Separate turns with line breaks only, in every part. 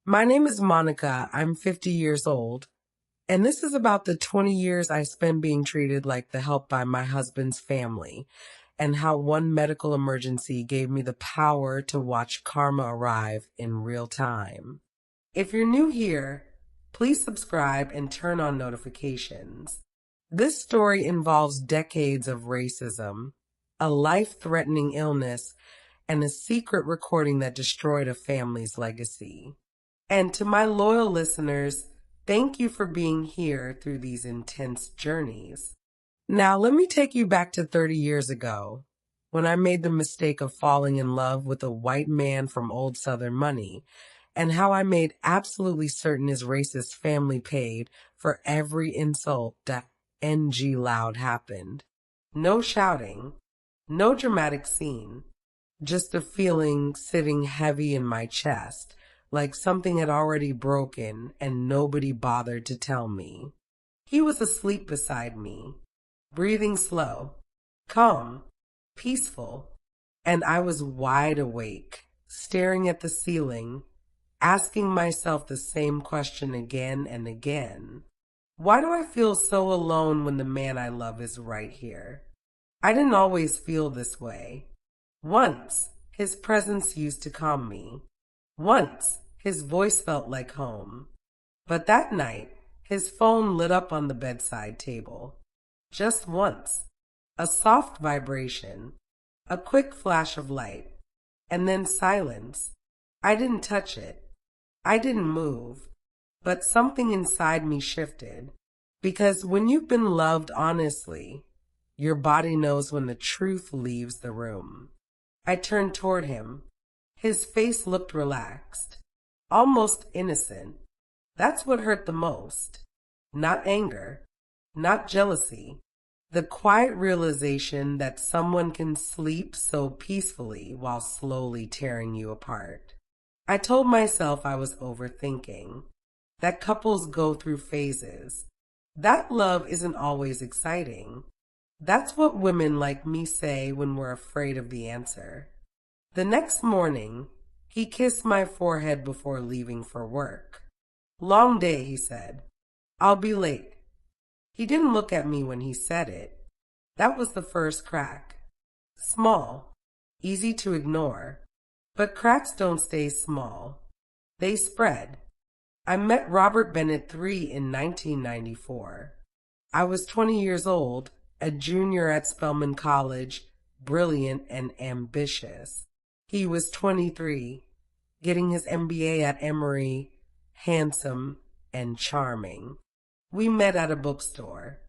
My name is Monica. I'm 50 years old, and this is about the 20 years I spent being treated like the help by my husband's family, and how one medical emergency gave me the power to watch karma arrive in real time. If you're new here, please subscribe and turn on notifications. This story involves decades of racism, a life-threatening illness, and a secret recording that destroyed a family's legacy. And to my loyal listeners, thank you for being here through these intense journeys. Now, let me take you back to 30 years ago, when I made the mistake of falling in love with a white man from old Southern money, and how I made absolutely certain his racist family paid for every insult that NG loud happened. No shouting, no dramatic scene, just a feeling sitting heavy in my chest, like something had already broken and nobody bothered to tell me. He was asleep beside me, breathing slow, calm, peaceful, and I was wide awake, staring at the ceiling, asking myself the same question again and again. Why do I feel so alone when the man I love is right here? I didn't always feel this way. Once, his presence used to calm me. Once, his voice felt like home. But that night, his phone lit up on the bedside table. Just once. A soft vibration. A quick flash of light. And then silence. I didn't touch it. I didn't move. But something inside me shifted. Because when you've been loved honestly, your body knows when the truth leaves the room. I turned toward him. His face looked relaxed, almost innocent. That's what hurt the most. Not anger, not jealousy. The quiet realization that someone can sleep so peacefully while slowly tearing you apart. I told myself I was overthinking, that couples go through phases, that love isn't always exciting. That's what women like me say when we're afraid of the answer. The next morning, he kissed my forehead before leaving for work. Long day, he said. I'll be late. He didn't look at me when he said it. That was the first crack. Small, easy to ignore. But cracks don't stay small. They spread. I met Robert Bennett III in 1994. I was 20 years old, a junior at Spelman College, brilliant and ambitious. He was 23, getting his MBA at Emory, handsome and charming. We met at a bookstore,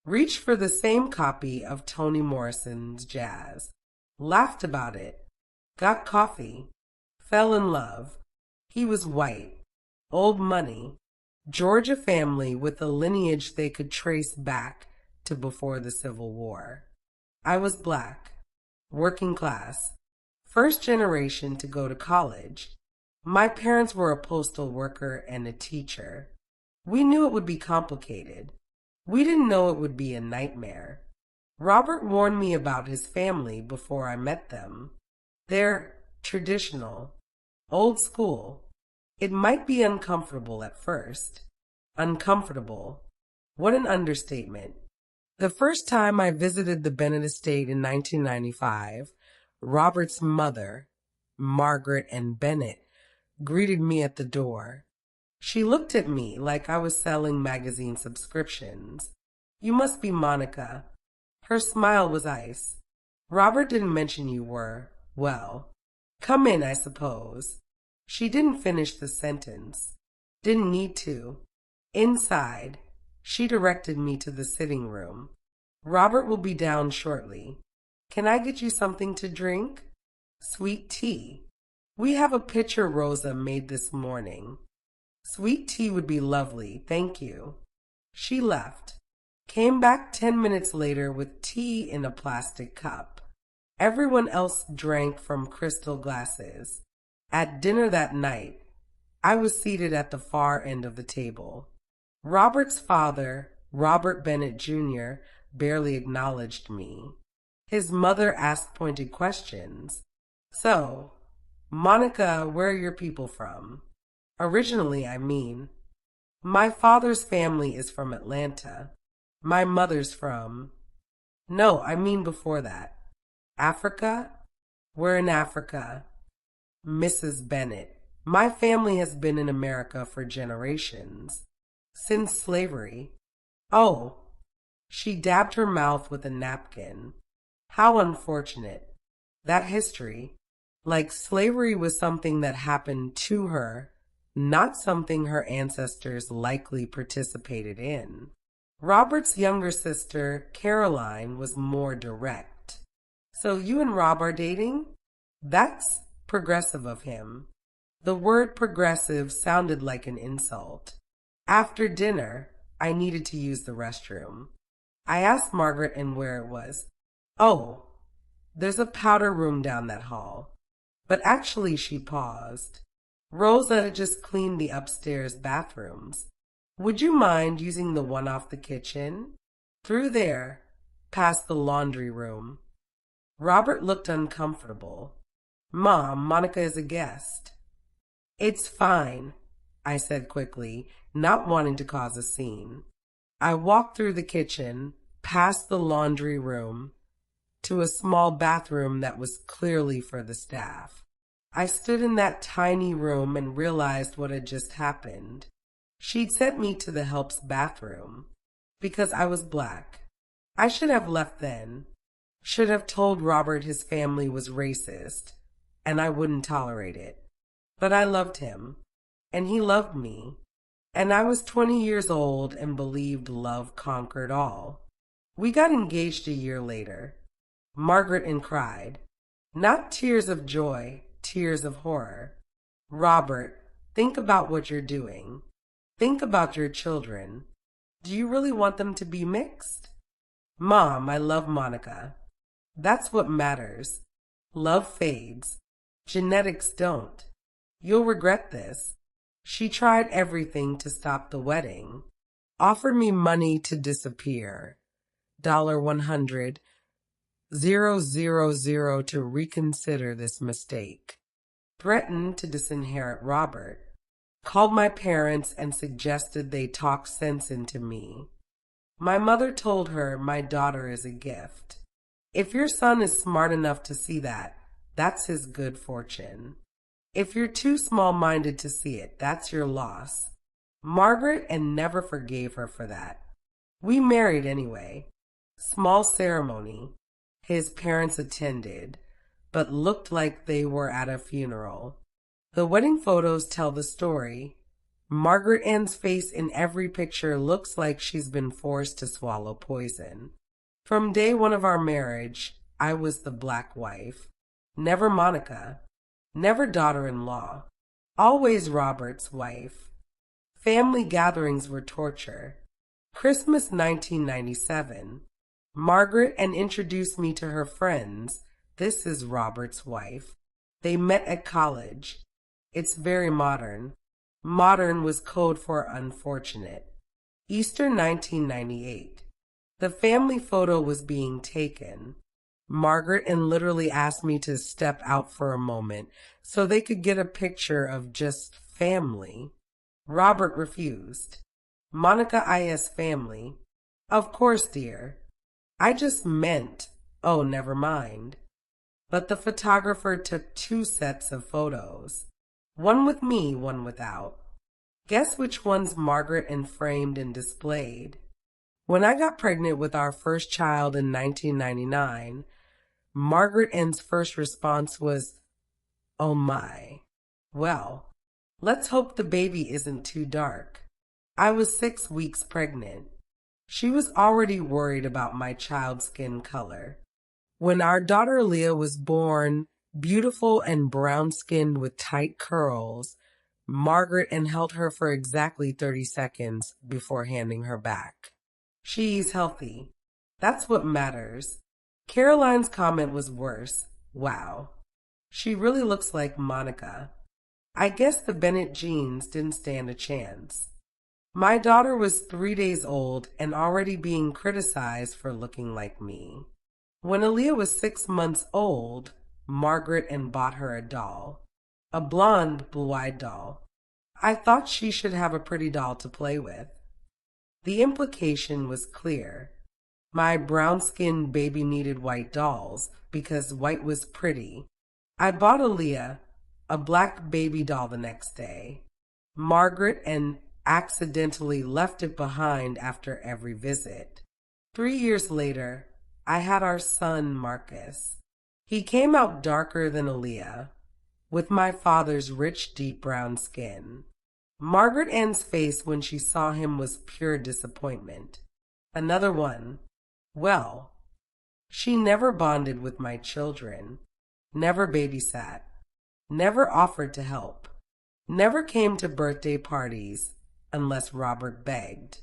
reached for the same copy of Toni Morrison's Jazz, laughed about it, got coffee, fell in love. He was white, old money, Georgia family with a lineage they could trace back to before the Civil War. I was black, working class, first generation to go to college. My parents were a postal worker and a teacher. We knew it would be complicated. We didn't know it would be a nightmare. Robert warned me about his family before I met them. They're traditional, old school. It might be uncomfortable at first. Uncomfortable. What an understatement. The first time I visited the Bennett estate in 1995, Robert's mother, Margaret and Bennett, greeted me at the door. She looked at me like I was selling magazine subscriptions. You must be Monica. Her smile was ice. Robert didn't mention you were, well, come in, I suppose. She didn't finish the sentence. Didn't need to. Inside, she directed me to the sitting room. Robert will be down shortly. Can I get you something to drink? Sweet tea. We have a pitcher Rosa made this morning. Sweet tea would be lovely, thank you. She left. Came back 10 minutes later with tea in a plastic cup. Everyone else drank from crystal glasses. At dinner that night, I was seated at the far end of the table. Robert's father, Robert Bennett Jr., barely acknowledged me. His mother asked pointed questions. So, Monica, where are your people from? Originally, I mean. My father's family is from Atlanta. My mother's from... No, I mean before that. Africa? We're in Africa. Mrs. Bennett. My family has been in America for generations. Since slavery. Oh. She dabbed her mouth with a napkin. How unfortunate. That history. Like slavery was something that happened to her, not something her ancestors likely participated in. Robert's younger sister, Caroline, was more direct. So you and Rob are dating? That's progressive of him. The word progressive sounded like an insult. After dinner, I needed to use the restroom. I asked Margaret and where it was. Oh, there's a powder room down that hall. But actually, she paused. Rosa had just cleaned the upstairs bathrooms. Would you mind using the one off the kitchen? Through there, past the laundry room. Robert looked uncomfortable. Mom, Monica is a guest. It's fine, I said quickly, not wanting to cause a scene. I walked through the kitchen, past the laundry room, to a small bathroom that was clearly for the staff. I stood in that tiny room and realized what had just happened. She'd sent me to the help's bathroom because I was black. I should have left then. Should have told Robert his family was racist, and I wouldn't tolerate it. But I loved him, and he loved me, and I was 20 years old and believed love conquered all. We got engaged a year later. Margaret and cried. Not tears of joy, tears of horror. Robert, think about what you're doing. Think about your children. Do you really want them to be mixed? Mom, I love Monica. That's what matters. Love fades. Genetics don't. You'll regret this. She tried everything to stop the wedding. Offered me money to disappear. $100. 000 to reconsider this mistake. Threatened to disinherit Robert. Called my parents and suggested they talk sense into me. My mother told her my daughter is a gift. If your son is smart enough to see that, that's his good fortune. If you're too small-minded to see it, that's your loss. Margaret and never forgave her for that. We married anyway. Small ceremony. His parents attended, but looked like they were at a funeral. The wedding photos tell the story. Margaret Ann's face in every picture looks like she's been forced to swallow poison. From day one of our marriage, I was the black wife. Never Monica. Never daughter-in-law. Always Robert's wife. Family gatherings were torture. Christmas 1997. Margaret and introduced me to her friends. This is Robert's wife. They met at college. It's very modern. Modern was code for unfortunate. Easter 1998. The family photo was being taken. Margaret and literally asked me to step out for a moment so they could get a picture of just family. Robert refused. Monica is family. Of course, dear. I just meant, oh, never mind. But the photographer took 2 sets of photos. One with me, one without. Guess which one's Margaret and framed and displayed? When I got pregnant with our first child in 1999, Margaret Ann's first response was, oh my. Well, let's hope the baby isn't too dark. I was 6 weeks pregnant. She was already worried about my child's skin color. When our daughter Leah was born, beautiful and brown-skinned with tight curls, Margaret Ann held her for exactly 30 seconds before handing her back. She's healthy. That's what matters. Caroline's comment was worse. Wow. She really looks like Monica. I guess the Bennett genes didn't stand a chance. My daughter was 3 days old and already being criticized for looking like me. When Aaliyah was 6 months old, Margaret Ann bought her a doll. A blonde, blue-eyed doll. I thought she should have a pretty doll to play with. The implication was clear. My brown-skinned baby needed white dolls because white was pretty. I bought Aaliyah a black baby doll the next day. Margaret and accidentally left it behind after every visit. 3 years later, I had our son Marcus. He came out darker than Aaliyah, with my father's rich, deep brown skin. Margaret Ann's face when she saw him was pure disappointment. Another one. Well, she never bonded with my children, never babysat, never offered to help, never came to birthday parties unless Robert begged.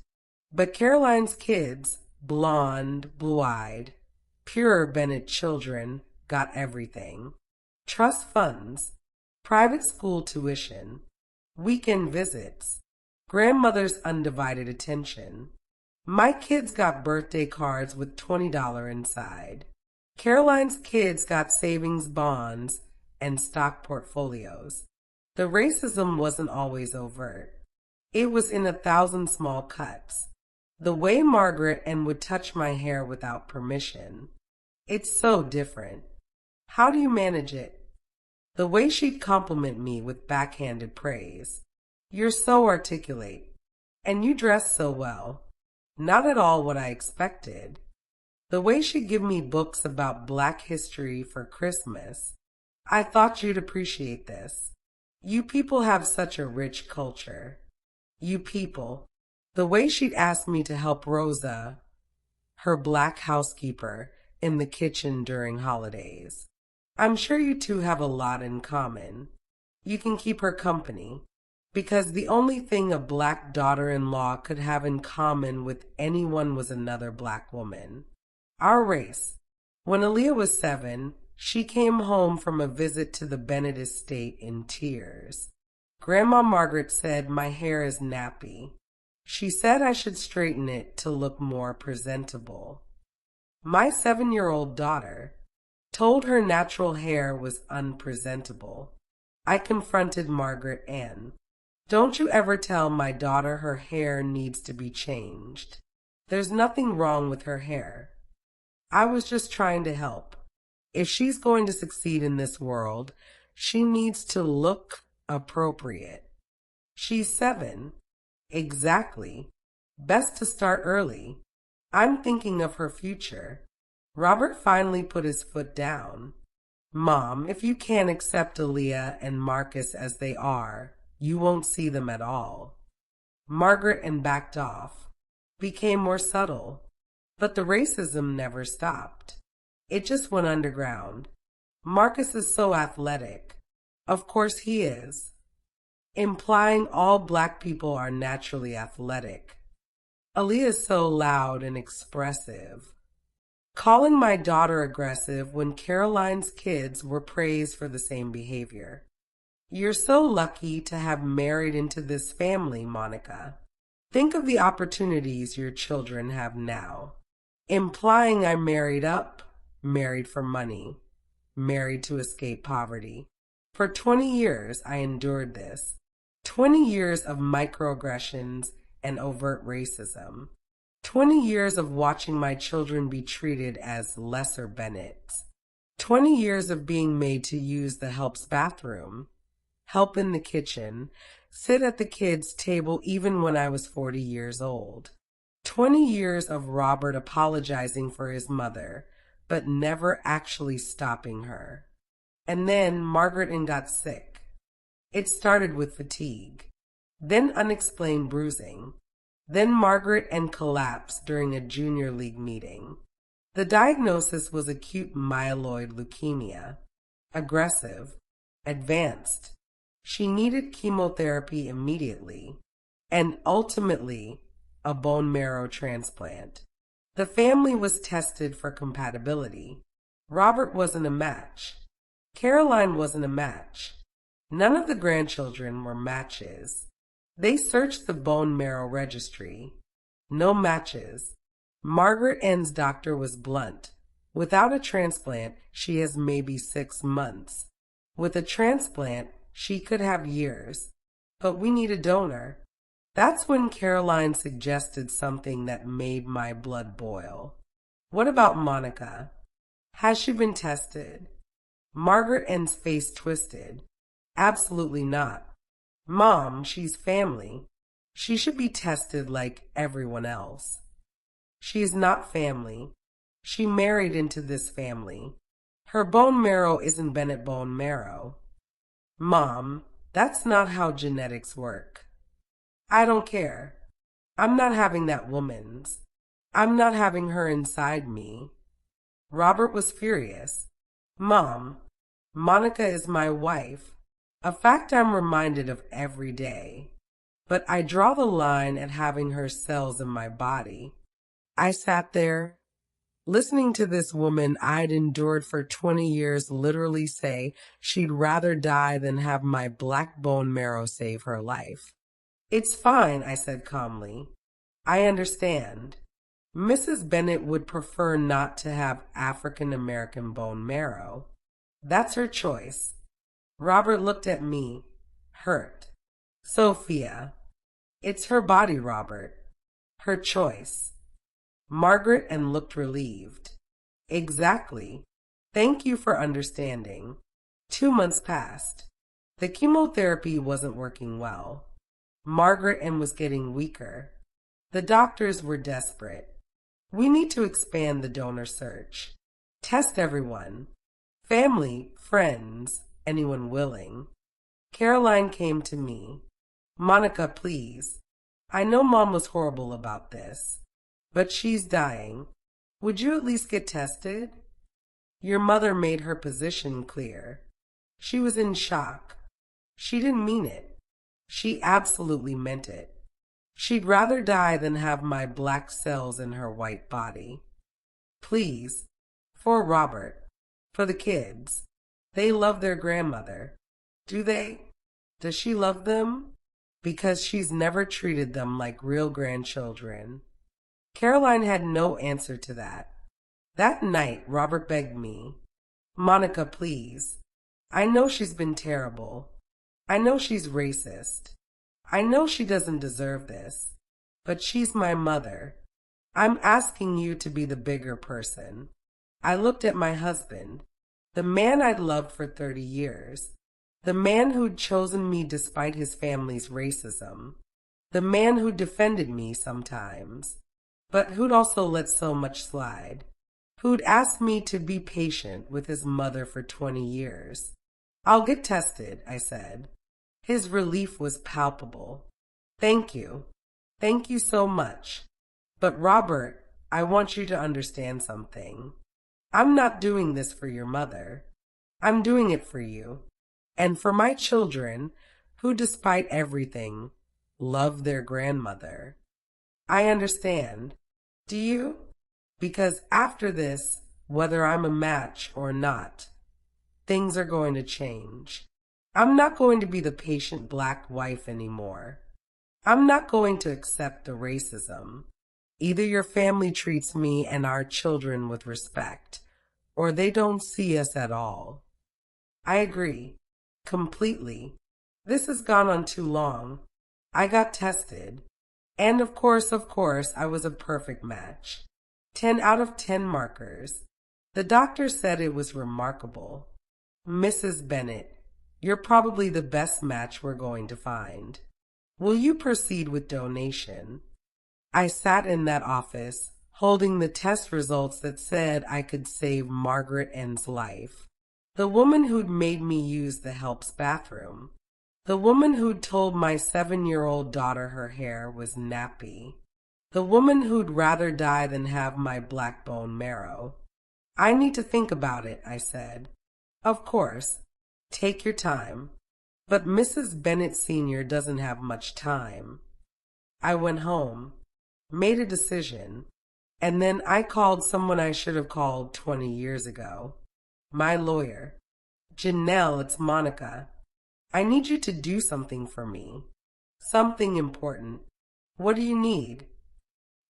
But Caroline's kids, blonde, blue-eyed, pure Bennett children, got everything. Trust funds, private school tuition, weekend visits, grandmother's undivided attention. My kids got birthday cards with $20 inside. Caroline's kids got savings bonds and stock portfolios. The racism wasn't always overt. It was in 1,000 small cuts. The way Margaret Ann would touch my hair without permission. It's so different. How do you manage it? The way she'd compliment me with backhanded praise. You're so articulate. And you dress so well. Not at all what I expected. The way she'd give me books about Black history for Christmas. I thought you'd appreciate this. You people have such a rich culture. You people. The way she'd ask me to help Rosa, her black housekeeper, in the kitchen during holidays. I'm sure you two have a lot in common. You can keep her company, because the only thing a black daughter-in-law could have in common with anyone was another black woman. Our race. When Aaliyah was 7, she came home from a visit to the Bennett estate in tears. Grandma Margaret said my hair is nappy. She said I should straighten it to look more presentable. My 7-year-old daughter told her natural hair was unpresentable. I confronted Margaret Ann. Don't you ever tell my daughter her hair needs to be changed. There's nothing wrong with her hair. I was just trying to help. If she's going to succeed in this world, she needs to look appropriate. She's 7. Exactly. Best to start early. I'm thinking of her future. Robert finally put his foot down. Mom, if you can't accept Aaliyah and Marcus as they are, you won't see them at all. Margaret Ann backed off, became more subtle, but the racism never stopped. It just went underground. Marcus is so athletic. Of course he is. Implying all black people are naturally athletic. Aaliyah is so loud and expressive. Calling my daughter aggressive when Caroline's kids were praised for the same behavior. You're so lucky to have married into this family, Monica. Think of the opportunities your children have now. Implying I married up, married for money, married to escape poverty. For 20 years I endured this. 20 years of microaggressions and overt racism. 20 years of watching my children be treated as lesser Bennetts. 20 years of being made to use the help's bathroom, help in the kitchen, sit at the kids' table even when I was 40 years old. 20 years of Robert apologizing for his mother, but never actually stopping her. And then Margaret Ann got sick. It started with fatigue, then unexplained bruising. Then Margaret Ann collapsed during a junior league meeting. The diagnosis was acute myeloid leukemia, aggressive, advanced. She needed chemotherapy immediately, and ultimately a bone marrow transplant. The family was tested for compatibility. Robert wasn't a match. Caroline wasn't a match. None of the grandchildren were matches. They searched the bone marrow registry. No matches. Margaret Ann's doctor was blunt. Without a transplant, she has maybe 6 months. With a transplant, she could have years. But we need a donor. That's when Caroline suggested something that made my blood boil. What about Monica? Has she been tested? Margaret Ann's face twisted. Absolutely not. Mom, she's family. She should be tested like everyone else. She is not family. She married into this family. Her bone marrow isn't Bennett bone marrow. Mom, that's not how genetics work. I don't care. I'm not having that woman's. I'm not having her inside me. Robert was furious. Mom, Monica is my wife, a fact I'm reminded of every day. But I draw the line at having her cells in my body. I sat there, listening to this woman I'd endured for 20 years literally say she'd rather die than have my black bone marrow save her life. It's fine, I said calmly. I understand. Mrs. Bennett would prefer not to have African American bone marrow. That's her choice. Robert looked at me, hurt. Sophia, it's her body, Robert. Her choice. Margaret Ann looked relieved. Exactly. Thank you for understanding. 2 months passed. The chemotherapy wasn't working well. Margaret Ann was getting weaker. The doctors were desperate. We need to expand the donor search. Test everyone. Family, friends, anyone willing. Caroline came to me. Monica, please. I know Mom was horrible about this, but she's dying. Would you at least get tested? Your mother made her position clear. She was in shock. She didn't mean it. She absolutely meant it. She'd rather die than have my black cells in her white body. Please, for Robert, for the kids. They love their grandmother. Do they? Does she love them? Because she's never treated them like real grandchildren. Caroline had no answer to that. That night, Robert begged me, Monica, please. I know she's been terrible. I know she's racist. I know she doesn't deserve this. But she's my mother. I'm asking you to be the bigger person. I looked at my husband, the man I'd loved for 30 years, the man who'd chosen me despite his family's racism, the man who defended me sometimes, but who'd also let so much slide, who'd asked me to be patient with his mother for 20 years. I'll get tested, I said. His relief was palpable. Thank you. Thank you so much. But Robert, I want you to understand something. I'm not doing this for your mother. I'm doing it for you. And for my children, who despite everything, love their grandmother. I understand. Do you? Because after this, whether I'm a match or not, things are going to change. I'm not going to be the patient black wife anymore. I'm not going to accept the racism. Either your family treats me and our children with respect, or they don't see us at all. I agree. Completely. This has gone on too long. I got tested. And of course, I was a perfect match. 10 out of 10 markers. The doctor said it was remarkable. Mrs. Bennett, you're probably the best match we're going to find. Will you proceed with donation? I sat in that office, holding the test results that said I could save Margaret Ann's life. The woman who'd made me use the help's bathroom. The woman who'd told my 7-year-old daughter her hair was nappy. The woman who'd rather die than have my black bone marrow. I need to think about it, I said. Of course. Take your time. But Mrs. Bennett Sr. doesn't have much time. I went home, made a decision, and then I called someone I should have called 20 years ago. My lawyer. Janelle, it's Monica. I need you to do something for me. Something important. What do you need?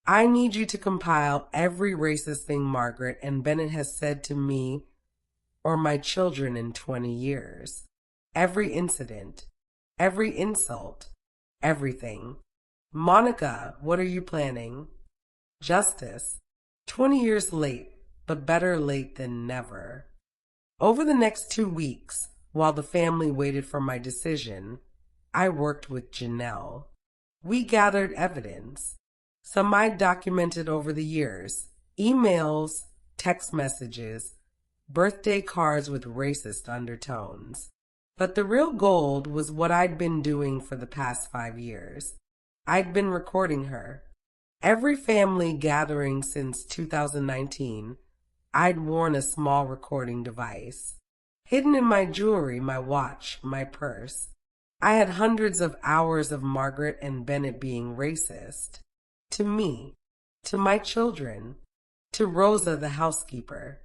I need you to compile every racist thing Margaret and Bennett has said to me or my children in 20 years. Every incident, every insult, Everything. Monica, what are you planning? Justice. 20 years late, but better late than never. Over the next 2 weeks, while the family waited for my decision, I worked with Janelle. We gathered evidence. Some I'd documented over the years, emails, text messages, birthday cards with racist undertones. But the real gold was what I'd been doing for the past 5 years. I'd been recording her. Every family gathering since 2019, I'd worn a small recording device. Hidden in my jewelry, my watch, my purse. I had hundreds of hours of Margaret and Bennett being racist. To me, to my children, to Rosa the housekeeper,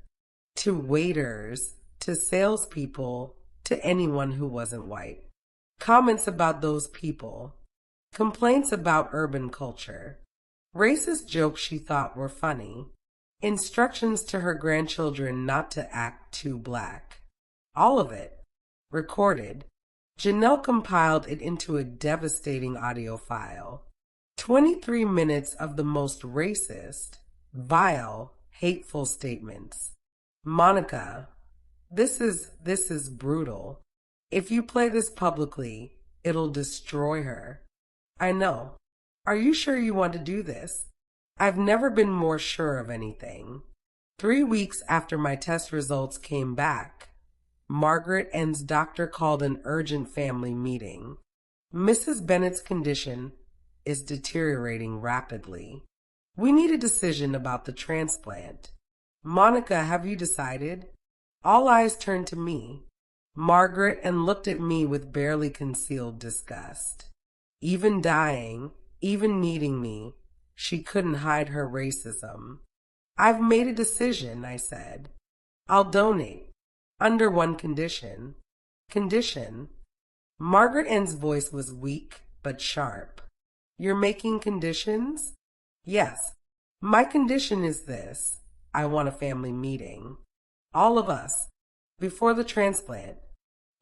to waiters, to salespeople, to anyone who wasn't white. Comments about those people. Complaints about urban culture. Racist jokes she thought were funny. Instructions to her grandchildren not to act too black. All of it. Recorded. Janelle compiled it into a devastating audio file. 23 minutes of the most racist, vile, hateful statements. Monica, this is brutal. If you play this publicly, it'll destroy her. I know. Are you sure you want to do this? I've never been more sure of anything. 3 weeks after my test results came back, Margaret N's doctor called an urgent family meeting. Mrs. Bennett's condition is deteriorating rapidly. We need a decision about the transplant. Monica, have you decided? All eyes turned to me. Margaret N looked at me with barely concealed disgust. Even dying, even needing me, she couldn't hide her racism. I've made a decision, I said. I'll donate. Under one condition. Condition? Margaret N's voice was weak but sharp. You're making conditions? Yes. My condition is this. I want a family meeting. All of us. Before the transplant.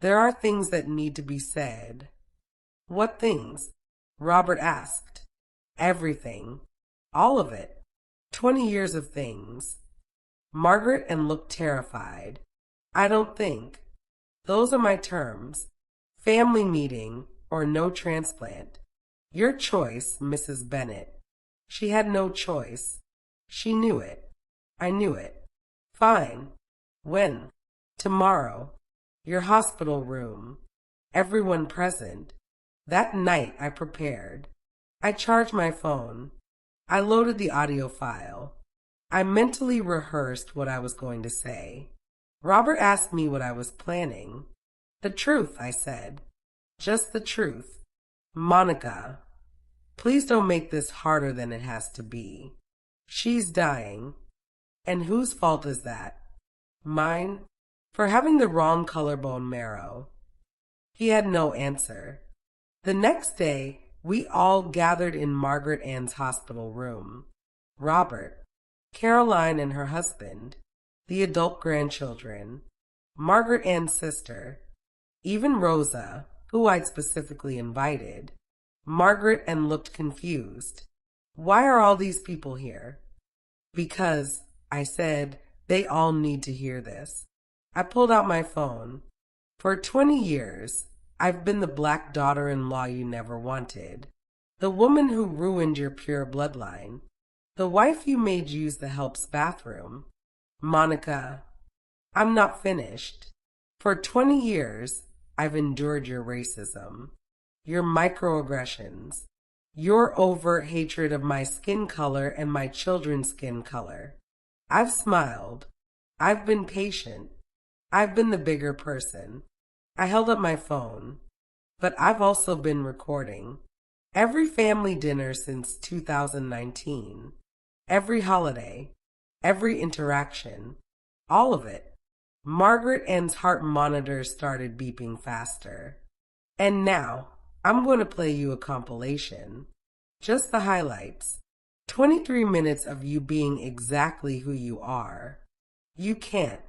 There are things that need to be said. What things? Robert asked. Everything. All of it. 20 years of things. Margaret N looked terrified. I don't think. Those are my terms. Family meeting or no transplant. Your choice, Mrs. Bennett. She had no choice. She knew it. I knew it. Fine. When? Tomorrow. Your hospital room. Everyone present. That night I prepared. I charged my phone. I loaded the audio file. I mentally rehearsed what I was going to say. Robert asked me what I was planning. The truth, I said. Just the truth. Monica, please don't make this harder than it has to be. She's dying. And whose fault is that? Mine? For having the wrong color bone marrow. He had no answer. The next day, we all gathered in Margaret Ann's hospital room. Robert, Caroline and her husband, the adult grandchildren, Margaret Ann's sister, even Rosa, who I'd specifically invited. Margaret Ann looked confused. Why are all these people here? Because, I said, they all need to hear this. I pulled out my phone. For 20 years, I've been the black daughter-in-law you never wanted. The woman who ruined your pure bloodline. The wife you made use the help's bathroom. Monica, I'm not finished. For 20 years, I've endured your racism, your microaggressions, your overt hatred of my skin color and my children's skin color. I've smiled. I've been patient. I've been the bigger person. I held up my phone. But I've also been recording. Every family dinner since 2019. Every holiday. Every interaction. All of it. Margaret Ann's heart monitor started beeping faster. And now, I'm going to play you a compilation. Just the highlights. 23 minutes of you being exactly who you are. You can't.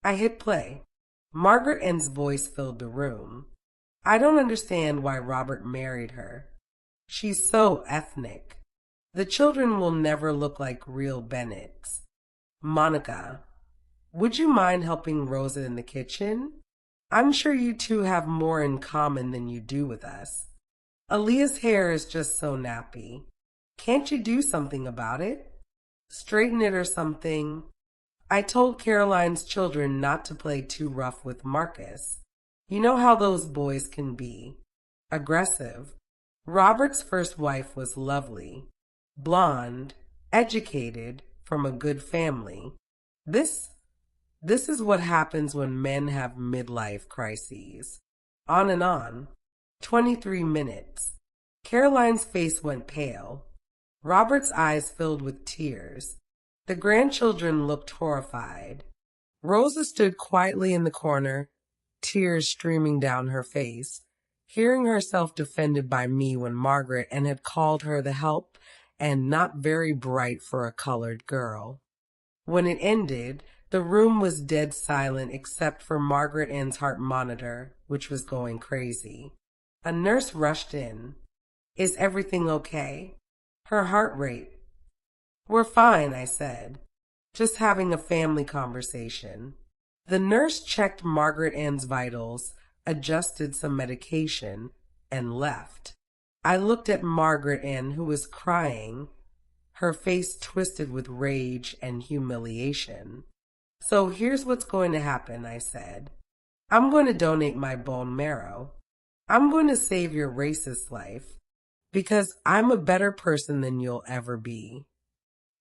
I hit play. Margaret Ann's voice filled the room. I don't understand why Robert married her. She's so ethnic. The children will never look like real Bennets. Monica, would you mind helping Rosa in the kitchen? I'm sure you two have more in common than you do with us. Aaliyah's hair is just so nappy. Can't you do something about it? Straighten it or something. I told Caroline's children not to play too rough with Marcus. You know how those boys can be. Aggressive. Robert's first wife was lovely. Blonde, educated, from a good family. This is what happens when men have midlife crises. On and on. 23 minutes. Caroline's face went pale. Robert's eyes filled with tears. The grandchildren looked horrified. Rosa stood quietly in the corner, tears streaming down her face, hearing herself defended by me when Margaret Ann had called her the help and not very bright for a colored girl. When it ended, the room was dead silent except for Margaret Ann's heart monitor, which was going crazy. A nurse rushed in. Is everything okay? Her heart rate. We're fine, I said. Just having a family conversation. The nurse checked Margaret Ann's vitals, adjusted some medication, and left. I looked at Margaret Ann, who was crying, her face twisted with rage and humiliation. So here's what's going to happen, I said. I'm going to donate my bone marrow. I'm going to save your racist life, because I'm a better person than you'll ever be.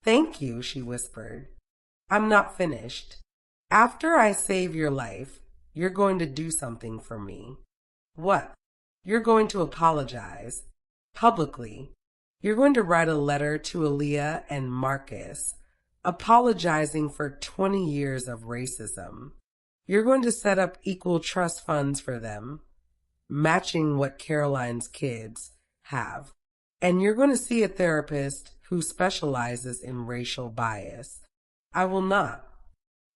Thank you, she whispered. I'm not finished. After I save your life, you're going to do something for me. What? You're going to apologize. Publicly. You're going to write a letter to Aaliyah and Marcus, apologizing for 20 years of racism. You're going to set up equal trust funds for them, matching what Caroline's kids have. And you're going to see a therapist who specializes in racial bias. I will not.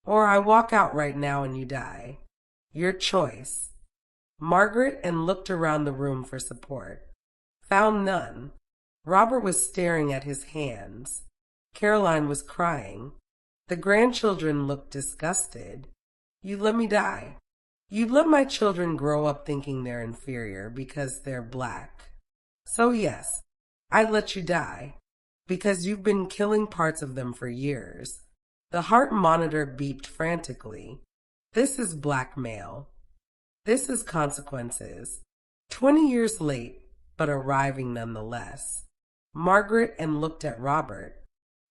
Or I walk out right now and you die. Your choice. Margaret Ann looked around the room for support. Found none. Robert was staring at his hands. Caroline was crying. The grandchildren looked disgusted. You let me die. You let my children grow up thinking they're inferior because they're black. So yes, I let you die, because you've been killing parts of them for years. The heart monitor beeped frantically. This is blackmail. This is consequences. 20 years late, but arriving nonetheless. Margaret Ann looked at Robert.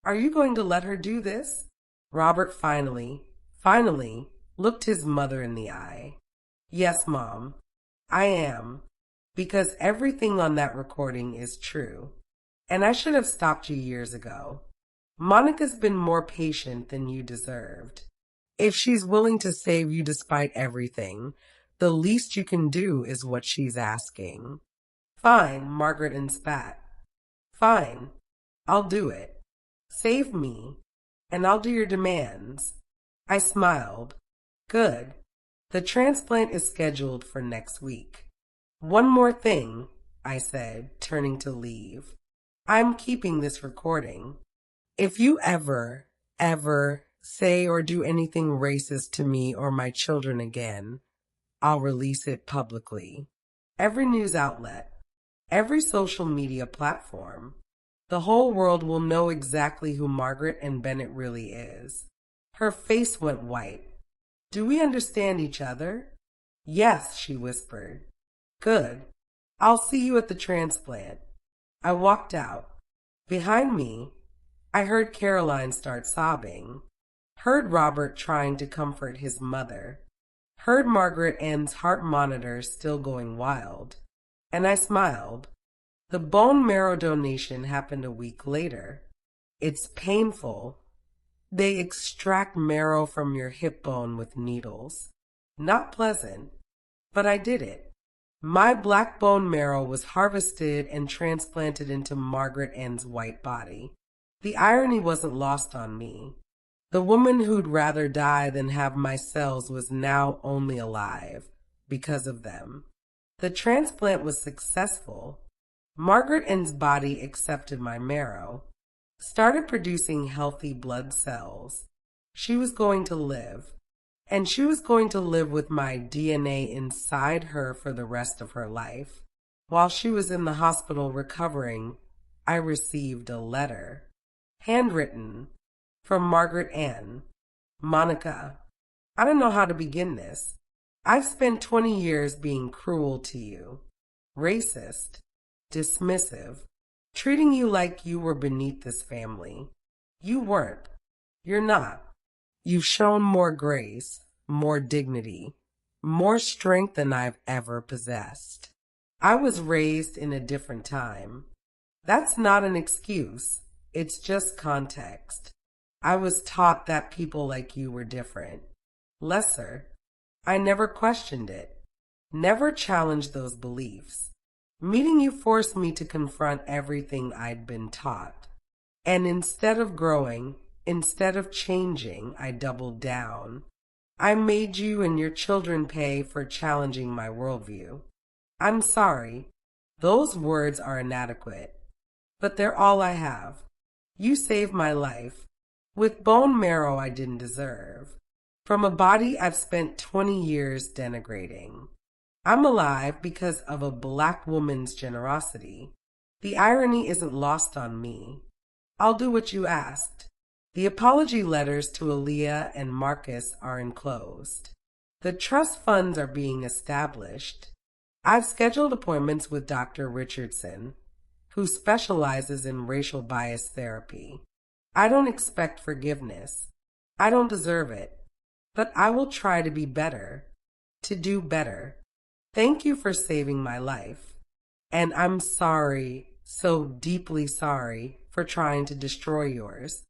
Are you going to let her do this? Robert finally looked his mother in the eye. Yes, Mom, I am, because everything on that recording is true. And I should have stopped you years ago. Monica's been more patient than you deserved. If she's willing to save you despite everything, the least you can do is what she's asking. Fine, Margaret Ann spat. Fine, I'll do it. Save me, and I'll do your demands. I smiled. Good. The transplant is scheduled for next week. One more thing, I said, turning to leave. I'm keeping this recording. If you ever say or do anything racist to me or my children again, I'll release it publicly. Every news outlet, every social media platform. The whole world will know exactly who Margaret Ann Bennett really is. Her face went white. Do we understand each other? Yes, she whispered. Good. I'll see you at the transplant. I walked out. Behind me, I heard Caroline start sobbing. Heard Robert trying to comfort his mother. Heard Margaret Ann's heart monitor still going wild. And I smiled. The bone marrow donation happened a week later. It's painful. They extract marrow from your hip bone with needles. Not pleasant, but I did it. My black bone marrow was harvested and transplanted into Margaret Ann's white body. The irony wasn't lost on me. The woman who'd rather die than have my cells was now only alive because of them. The transplant was successful. Margaret N's body accepted my marrow, started producing healthy blood cells. She was going to live, and she was going to live with my DNA inside her for the rest of her life. While she was in the hospital recovering, I received a letter, handwritten, from Margaret Ann. Monica, I don't know how to begin this. I've spent 20 years being cruel to you, racist, dismissive, treating you like you were beneath this family. You weren't. You're not. You've shown more grace, more dignity, more strength than I've ever possessed. I was raised in a different time. That's not an excuse. It's just context. I was taught that people like you were different, lesser. I never questioned it, never challenged those beliefs. Meeting you forced me to confront everything I'd been taught. And instead of growing, instead of changing, I doubled down. I made you and your children pay for challenging my worldview. I'm sorry. Those words are inadequate. But they're all I have. You saved my life, with bone marrow I didn't deserve, from a body I've spent 20 years denigrating. I'm alive because of a black woman's generosity. The irony isn't lost on me. I'll do what you asked. The apology letters to Aaliyah and Marcus are enclosed. The trust funds are being established. I've scheduled appointments with Dr. Richardson, who specializes in racial bias therapy. I don't expect forgiveness. I don't deserve it. But I will try to be better, to do better. Thank you for saving my life. And I'm sorry, so deeply sorry, for trying to destroy yours.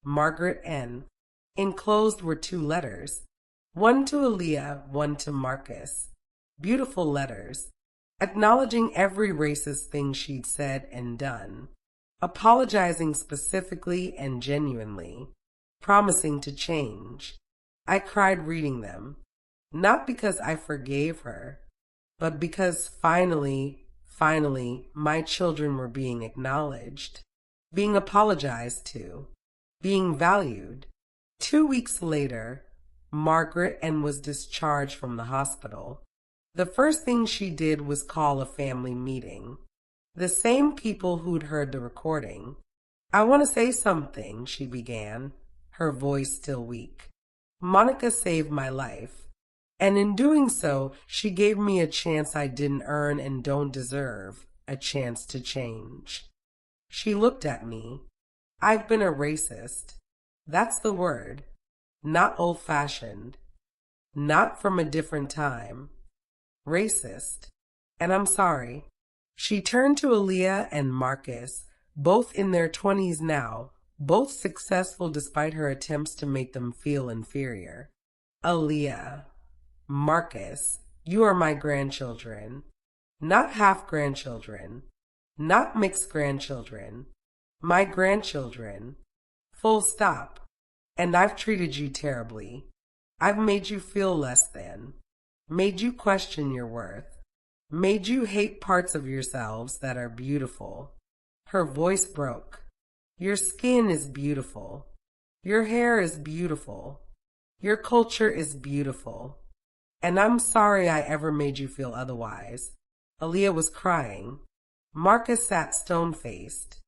Margaret N. Enclosed were 2 letters, one to Aaliyah, one to Marcus. Beautiful letters, acknowledging every racist thing she'd said and done, apologizing specifically and genuinely, promising to change. I cried reading them, not because I forgave her, but because finally, my children were being acknowledged, being apologized to, being valued. 2 weeks later, Margaret N. was discharged from the hospital. The first thing she did was call a family meeting. The same people who'd heard the recording. I want to say something, she began, her voice still weak. Monica saved my life, and in doing so, she gave me a chance I didn't earn and don't deserve, a chance to change. She looked at me. I've been a racist. That's the word. Not old-fashioned. Not from a different time. Racist. And I'm sorry. She turned to Aaliyah and Marcus, both in their 20s now, both successful despite her attempts to make them feel inferior. Aaliyah, Marcus, you are my grandchildren. Not half-grandchildren. Not mixed grandchildren. My grandchildren. Full stop. And I've treated you terribly. I've made you feel less than. Made you question your worth. Made you hate parts of yourselves that are beautiful. Her voice broke. Your skin is beautiful. Your hair is beautiful. Your culture is beautiful. And I'm sorry I ever made you feel otherwise. Aaliyah was crying. Marcus sat stone-faced.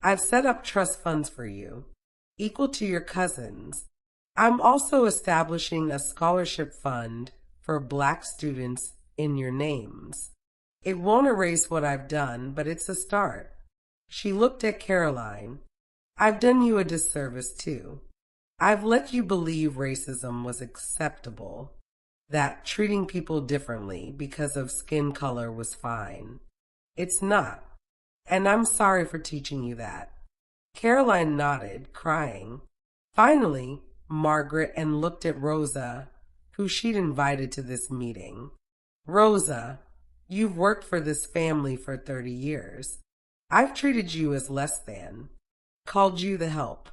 I've set up trust funds for you, equal to your cousins. I'm also establishing a scholarship fund for Black students in your names. It won't erase what I've done, but it's a start. She looked at Caroline. I've done you a disservice too. I've let you believe racism was acceptable, that treating people differently because of skin color was fine. It's not, and I'm sorry for teaching you that. Caroline nodded, crying. Finally, Margaret and looked at Rosa, who she'd invited to this meeting. Rosa, you've worked for this family for 30 years. I've treated you as less than, called you the help,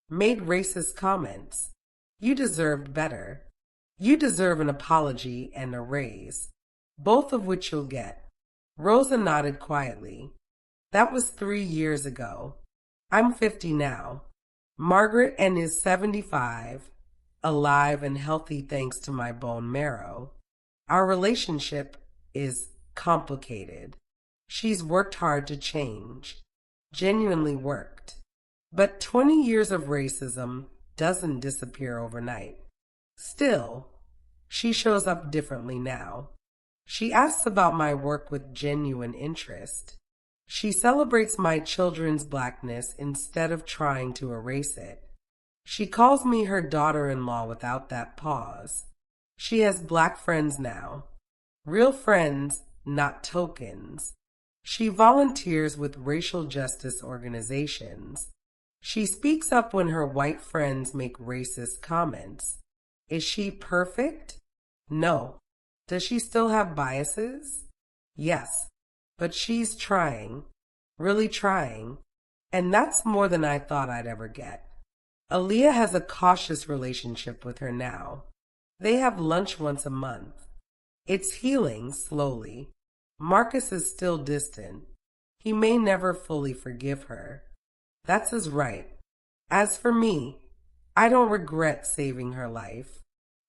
made racist comments. You deserved better. You deserve an apology and a raise, both of which you'll get. Rosa nodded quietly. That was 3 years ago. I'm 50 now. Margaret and is 75, alive and healthy thanks to my bone marrow. Our relationship is complicated. She's worked hard to change, genuinely worked. But 20 years of racism doesn't disappear overnight. Still, she shows up differently now. She asks about my work with genuine interest. She celebrates my children's blackness instead of trying to erase it. She calls me her daughter-in-law without that pause. She has black friends now. Real friends, not tokens. She volunteers with racial justice organizations. She speaks up when her white friends make racist comments. Is she perfect? No. Does she still have biases? Yes. But she's trying, really trying, and that's more than I thought I'd ever get. Aaliyah has a cautious relationship with her now. They have lunch once a month. It's healing slowly. Marcus is still distant. He may never fully forgive her. That's his right. As for me, I don't regret saving her life,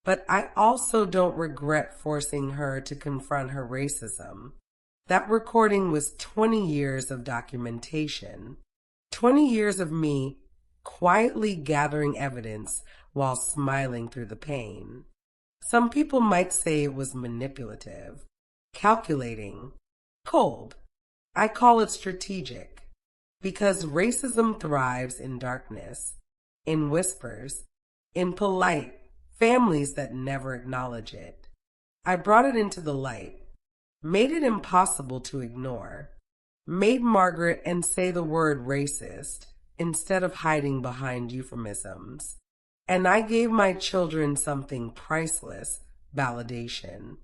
but I also don't regret forcing her to confront her racism. That recording was 20 years of documentation, 20 years of me quietly gathering evidence while smiling through the pain. Some people might say it was manipulative, calculating, cold. I call it strategic, because racism thrives in darkness, in whispers, in polite families that never acknowledge it. I brought it into the light, made it impossible to ignore, made Margaret and say the word racist instead of hiding behind euphemisms. And I gave my children something priceless, validation.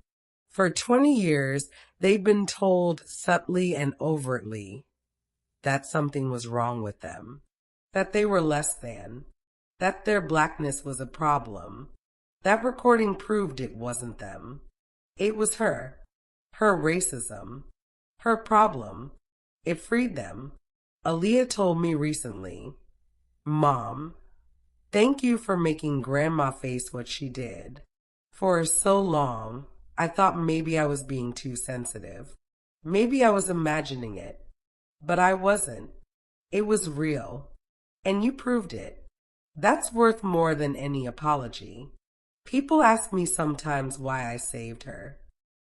For 20 years, they've been told subtly and overtly that something was wrong with them, that they were less than, that their blackness was a problem. That recording proved it wasn't them. It was her racism, her problem. It freed them. Aaliyah told me recently, "Mom, thank you for making Grandma face what she did. For so long, I thought maybe I was being too sensitive. Maybe I was imagining it. But I wasn't. It was real. And you proved it. That's worth more than any apology." People ask me sometimes why I saved her.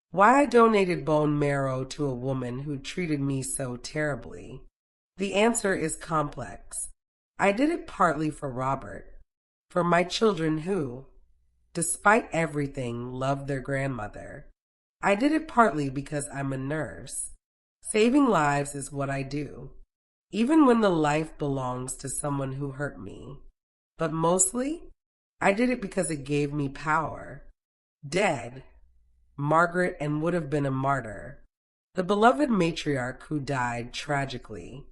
Why I donated bone marrow to a woman who treated me so terribly. The answer is complex. I did it partly for Robert, for my children who, despite everything, loved their grandmother. I did it partly because I'm a nurse. Saving lives is what I do, even when the life belongs to someone who hurt me. But mostly, I did it because it gave me power. Dead, Margaret and would have been a martyr, the beloved matriarch who died tragically.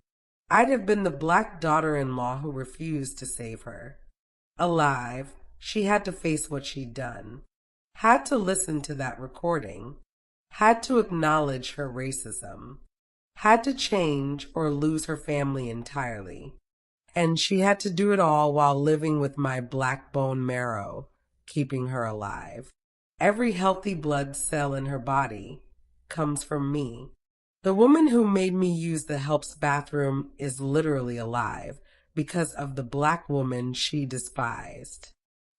I'd have been the black daughter-in-law who refused to save her. Alive, she had to face what she'd done, had to listen to that recording, had to acknowledge her racism, had to change or lose her family entirely. And she had to do it all while living with my black bone marrow, keeping her alive. Every healthy blood cell in her body comes from me. The woman who made me use the helps bathroom is literally alive because of the black woman she despised.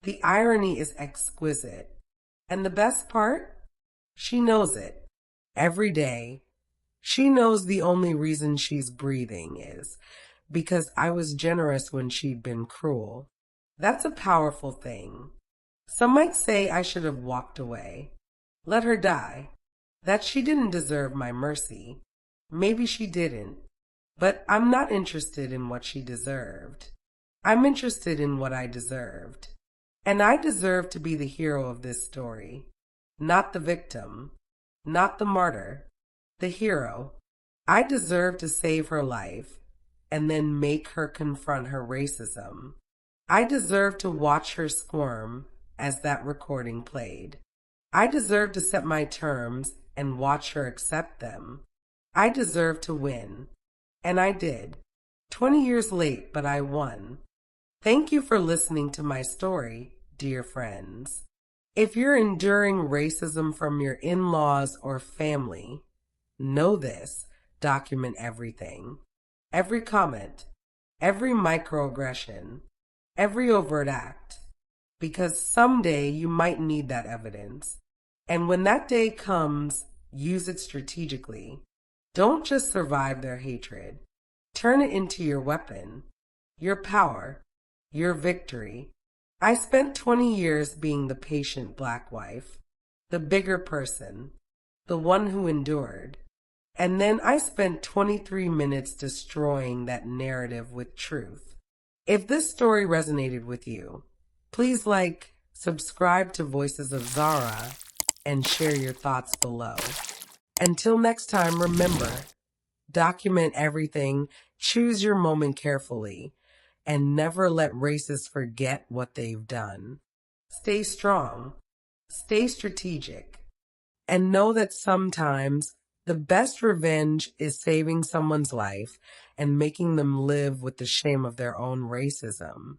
The irony is exquisite. And the best part? She knows it. Every day, she knows the only reason she's breathing is because I was generous when she'd been cruel. That's a powerful thing. Some might say I should have walked away. Let her die. That she didn't deserve my mercy. Maybe she didn't. But I'm not interested in what she deserved. I'm interested in what I deserved. And I deserve to be the hero of this story. Not the victim. Not the martyr. The hero. I deserve to save her life and then make her confront her racism. I deserve to watch her squirm as that recording played. I deserve to set my terms and watch her accept them. I deserve to win. And I did. 20 years late, but I won. Thank you for listening to my story, dear friends. If you're enduring racism from your in-laws or family, know this: document everything. Every comment, every microaggression, every overt act. Because someday you might need that evidence. And when that day comes, use it strategically. Don't just survive their hatred. Turn it into your weapon, your power, your victory. I spent 20 years being the patient black wife, the bigger person, the one who endured. And then I spent 23 minutes destroying that narrative with truth. If this story resonated with you, please like, subscribe to Voices of Zara, and share your thoughts below. Until next time, remember, document everything, choose your moment carefully, and never let racists forget what they've done. Stay strong, stay strategic, and know that sometimes the best revenge is saving someone's life and making them live with the shame of their own racism.